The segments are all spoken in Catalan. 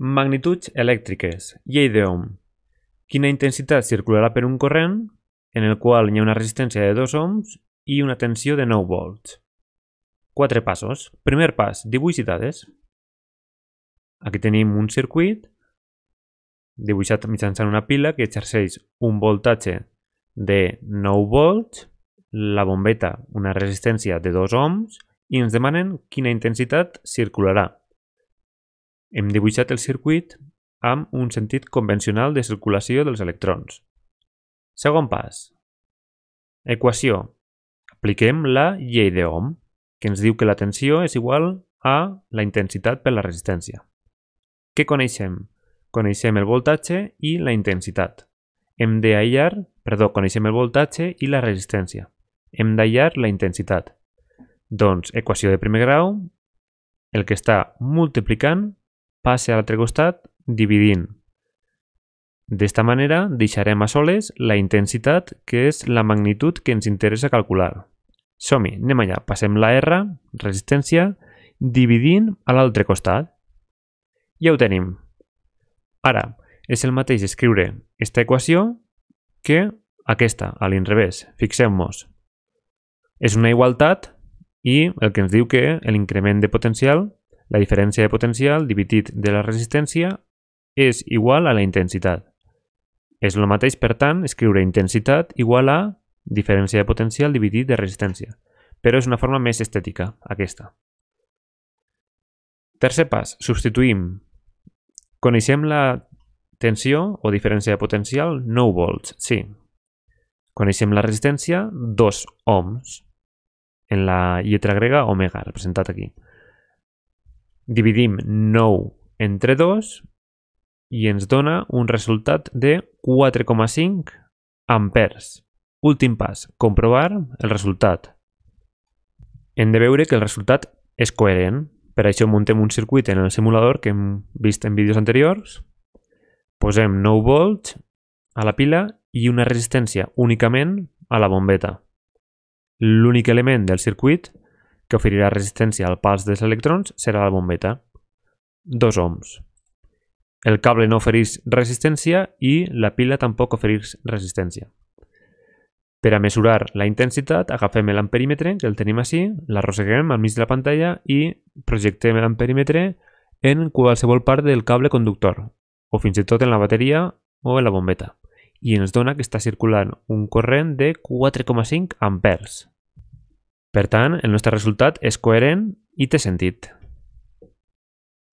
Magnituds elèctriques, llei d'Ohm. Quina intensitat circularà per un corrent en el qual hi ha una resistència de 2 ohms i una tensió de 9 volts. 4 passos. Primer pas, dibuix i dades. Aquí tenim un circuit dibuixat mitjançant una pila que exerceix un voltatge de 9 volts, la bombeta una resistència de 2 ohms i ens demanen quina intensitat circularà. Hem dibuixat el circuit amb un sentit convencional de circulació dels electrons. Segon pas. Equació. Apliquem la llei d'Ohm, que ens diu que la tensió és igual a la intensitat per la resistència. Què coneixem? Coneixem el voltatge i la intensitat. Coneixem el voltatge i la resistència. Hem d'aïllar la intensitat. Doncs, equació de primer grau, el que està multiplicant passa a l'altre costat dividint. D'esta manera deixarem a soles la intensitat, que és la magnitud que ens interessa calcular. Som-hi, anem allà. Passem la R, resistència, dividint a l'altre costat. Ja ho tenim. Ara, és el mateix escriure aquesta equació que aquesta, a l'inrevés. Fixem-nos. És una igualtat i el que ens diu que l'increment de potencial, la diferència de potencial dividit de la resistència, és igual a la intensitat. És el mateix, per tant, escriure intensitat igual a diferència de potencial dividit de resistència. Però és una forma més estètica, aquesta. Tercer pas, substituïm. Coneixem la tensió o diferència de potencial 9 volts, sí. Coneixem la resistència 2 ohms, en la lletra grega omega, representat aquí. Dividim 9 entre 2 i ens dona un resultat de 4,5 amperes. Últim pas, comprovar el resultat. Hem de veure que el resultat és coherent. Per això muntem un circuit en el simulador que hem vist en vídeos anteriors. Posem 9 volts a la pila i una resistència únicament a la bombeta. L'únic element del circuit que oferirà resistència al pas dels electrons serà la bombeta. 2 ohms. El cable no ofereix resistència i la pila tampoc ofereix resistència. Per a mesurar la intensitat, agafem l'amperímetre, que el tenim així, l'arrosseguem al mig de la pantalla i projectem l'amperímetre en qualsevol part del cable conductor, o fins i tot en la bateria o en la bombeta. I ens dona que està circulant un corrent de 4,5 amperes. Per tant, el nostre resultat és coherent i té sentit.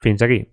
Fins aquí.